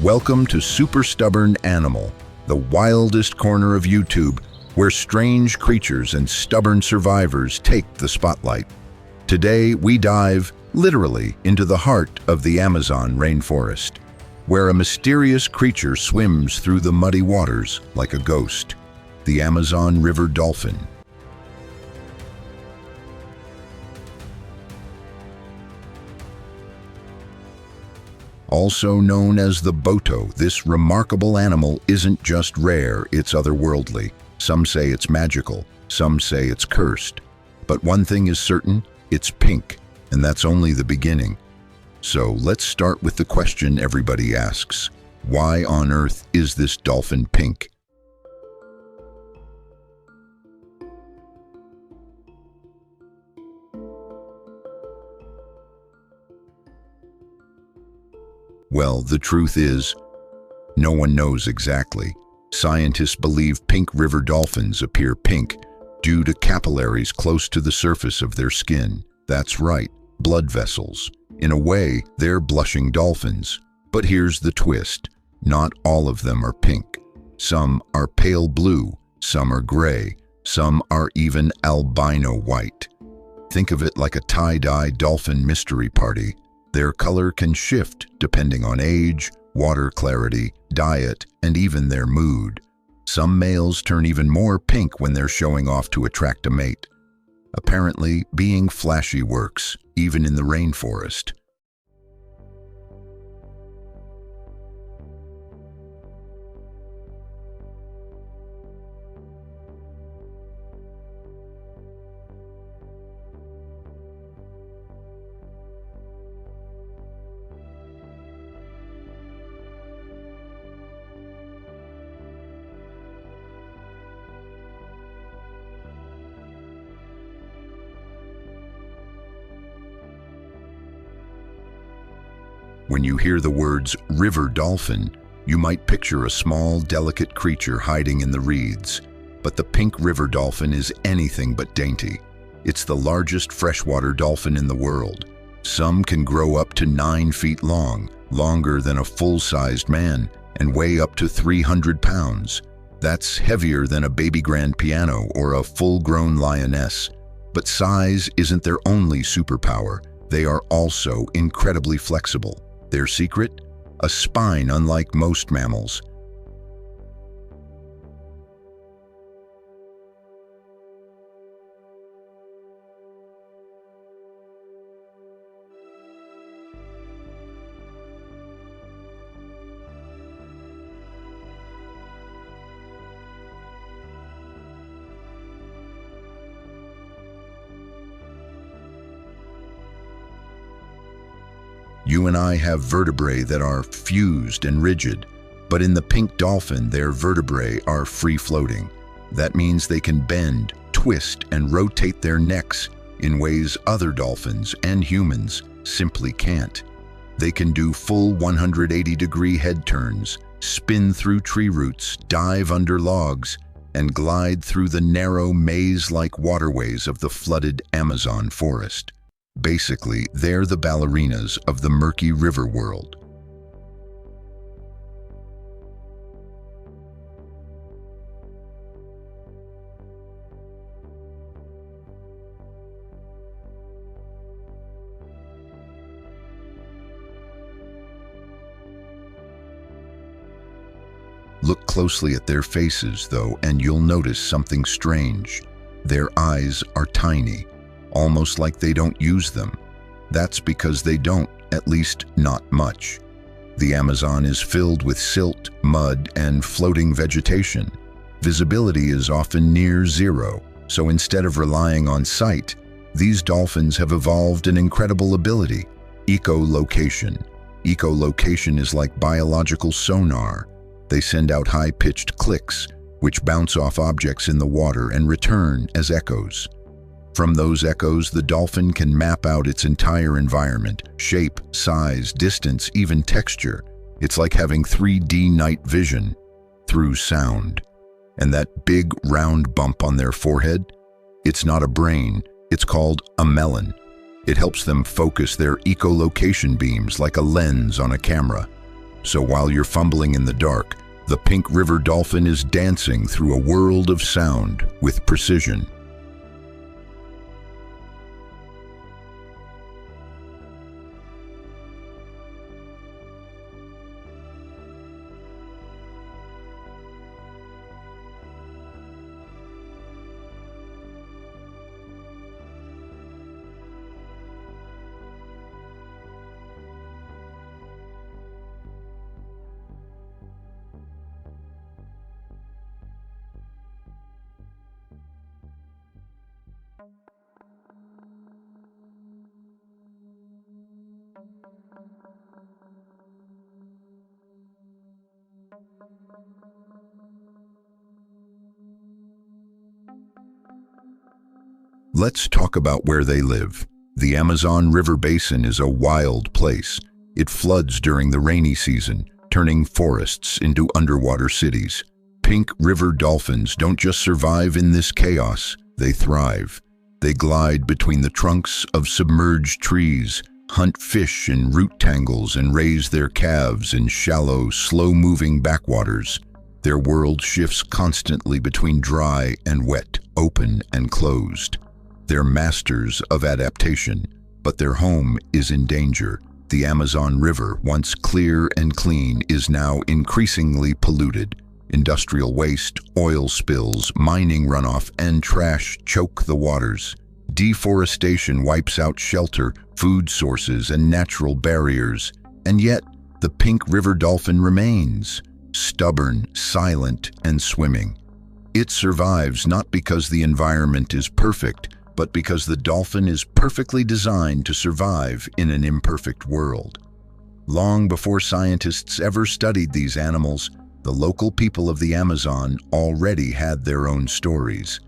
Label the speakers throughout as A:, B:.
A: Welcome to Super Stubborn Animal, the wildest corner of YouTube, where strange creatures and stubborn survivors take the spotlight. Today, we dive, literally, into the heart of the Amazon rainforest, where a mysterious creature swims through the muddy waters like a ghost, the Amazon River dolphin. Also known as the Boto, this remarkable animal isn't just rare, it's otherworldly. Some say it's magical, some say it's cursed. But one thing is certain, it's pink, and that's only the beginning. So let's start with the question everybody asks. Why on earth is this dolphin pink? Well, the truth is, no one knows exactly. Scientists believe pink river dolphins appear pink due to capillaries close to the surface of their skin. That's right, blood vessels. In a way, they're blushing dolphins. But here's the twist. Not all of them are pink. Some are pale blue, some are gray, some are even albino white. Think of it like a tie-dye dolphin mystery party. Their color can shift depending on age, water clarity, diet, and even their mood. Some males turn even more pink when they're showing off to attract a mate. Apparently, being flashy works, even in the rainforest. When you hear the words river dolphin, you might picture a small, delicate creature hiding in the reeds. But the pink river dolphin is anything but dainty. It's the largest freshwater dolphin in the world. Some can grow up to 9 feet long, longer than a full-sized man, and weigh up to 300 pounds. That's heavier than a baby grand piano or a full-grown lioness. But size isn't their only superpower. They are also incredibly flexible. Their secret? A spine unlike most mammals. You and I have vertebrae that are fused and rigid, but in the pink dolphin, their vertebrae are free-floating. That means they can bend, twist, and rotate their necks in ways other dolphins and humans simply can't. They can do full 180-degree head turns, spin through tree roots, dive under logs, and glide through the narrow maze-like waterways of the flooded Amazon forest. Basically, they're the ballerinas of the murky river world. Look closely at their faces, though, and you'll notice something strange. Their eyes are tiny, almost like they don't use them. That's because they don't, at least not much. The Amazon is filled with silt, mud, and floating vegetation. Visibility is often near zero, so instead of relying on sight, these dolphins have evolved an incredible ability: echolocation. Echolocation is like biological sonar. They send out high-pitched clicks, which bounce off objects in the water and return as echoes. From those echoes, the dolphin can map out its entire environment: shape, size, distance, even texture. It's like having 3D night vision through sound. And that big round bump on their forehead? It's not a brain, it's called a melon. It helps them focus their echolocation beams like a lens on a camera. So while you're fumbling in the dark, the pink river dolphin is dancing through a world of sound with precision. Let's talk about where they live. The Amazon River Basin is a wild place. It floods during the rainy season, turning forests into underwater cities. Pink river dolphins don't just survive in this chaos, they thrive. They glide between the trunks of submerged trees, hunt fish in root tangles, and raise their calves in shallow, slow-moving backwaters. Their world shifts constantly between dry and wet, open and closed. They're masters of adaptation, but their home is in danger. The Amazon River, once clear and clean, is now increasingly polluted. Industrial waste, oil spills, mining runoff, and trash choke the waters. Deforestation wipes out shelter, food sources, and natural barriers. And yet, the pink river dolphin remains, stubborn, silent, and swimming. It survives not because the environment is perfect, but because the dolphin is perfectly designed to survive in an imperfect world. Long before scientists ever studied these animals, the local people of the Amazon already had their own stories.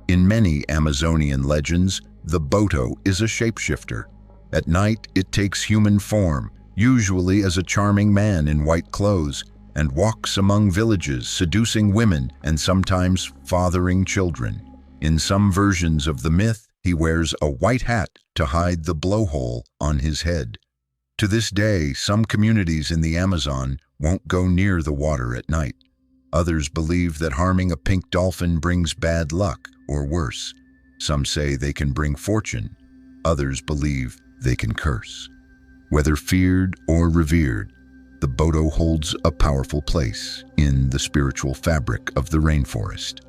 A: In many Amazonian legends, the Boto is a shapeshifter. At night, it takes human form, usually as a charming man in white clothes, and walks among villages, seducing women and sometimes fathering children. In some versions of the myth, he wears a white hat to hide the blowhole on his head. To this day, some communities in the Amazon won't go near the water at night. Others believe that harming a pink dolphin brings bad luck, or worse. Some say they can bring fortune. Others believe they can curse. Whether feared or revered, the Boto holds a powerful place in the spiritual fabric of the rainforest.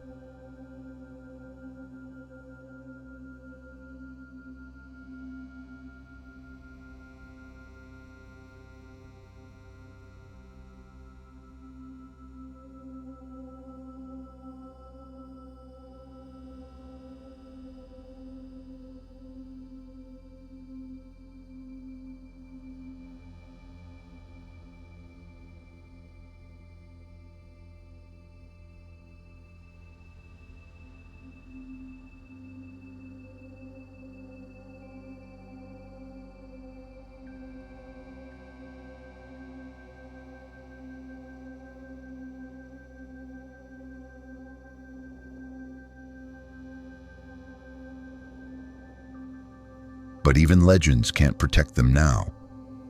A: But even legends can't protect them now.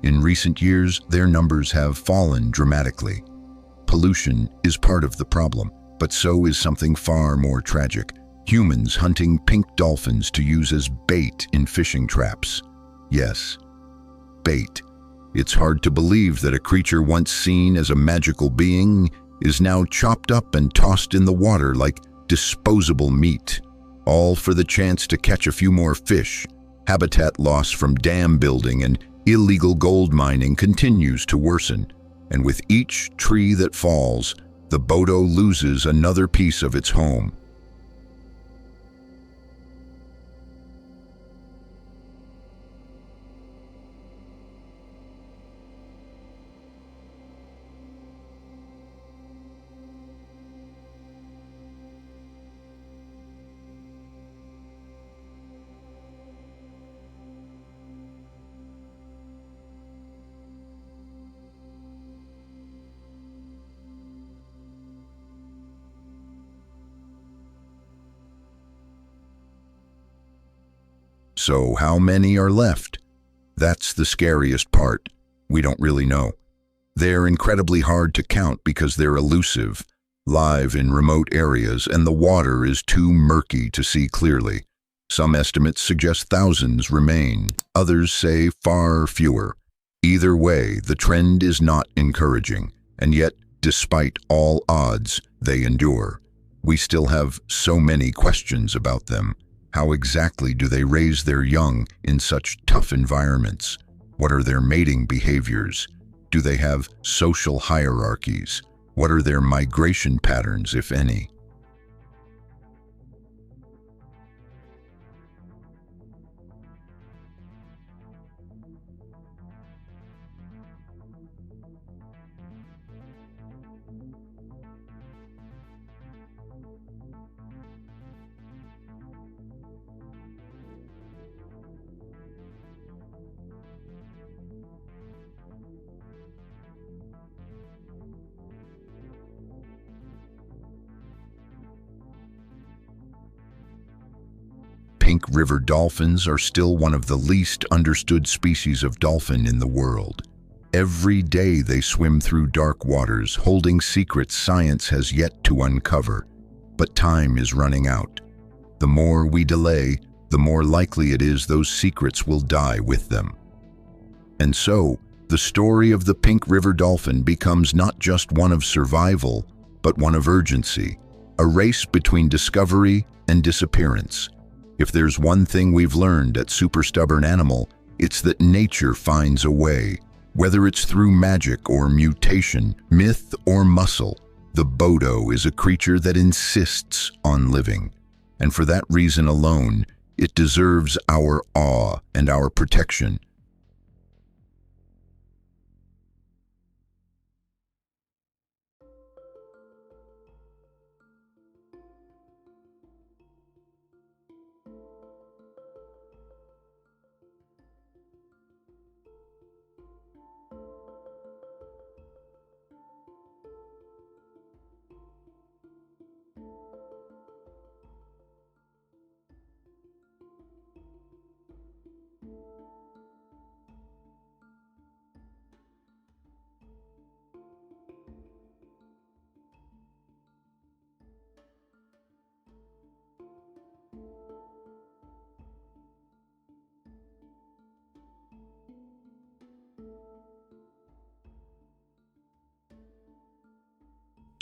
A: In recent years, their numbers have fallen dramatically. Pollution is part of the problem, but so is something far more tragic: humans hunting pink dolphins to use as bait in fishing traps. Yes, bait. It's hard to believe that a creature once seen as a magical being is now chopped up and tossed in the water like disposable meat, all for the chance to catch a few more fish. Habitat loss from dam building and illegal gold mining continues to worsen, and with each tree that falls, the Boto loses another piece of its home. So how many are left? That's the scariest part. We don't really know. They're incredibly hard to count because they're elusive, live in remote areas, and the water is too murky to see clearly. Some estimates suggest thousands remain, others say far fewer. Either way, the trend is not encouraging, and yet, despite all odds, they endure. We still have so many questions about them. How exactly do they raise their young in such tough environments? What are their mating behaviors? Do they have social hierarchies? What are their migration patterns, if any? Pink river dolphins are still one of the least understood species of dolphin in the world. Every day they swim through dark waters, holding secrets science has yet to uncover. But time is running out. The more we delay, the more likely it is those secrets will die with them. And so, the story of the pink river dolphin becomes not just one of survival, but one of urgency, a race between discovery and disappearance. If there's one thing we've learned at Super Stubborn Animal, it's that nature finds a way. Whether it's through magic or mutation, myth or muscle, the Boto is a creature that insists on living. And for that reason alone, it deserves our awe and our protection.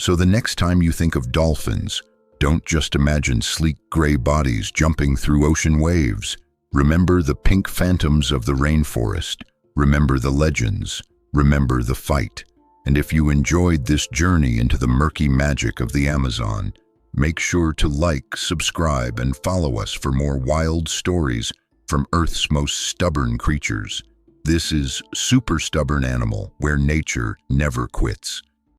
A: So the next time you think of dolphins, don't just imagine sleek gray bodies jumping through ocean waves. Remember the pink phantoms of the rainforest. Remember the legends. Remember the fight. And if you enjoyed this journey into the murky magic of the Amazon, make sure to like, subscribe, and follow us for more wild stories from Earth's most stubborn creatures. This is Super Stubborn Animal, where nature never quits.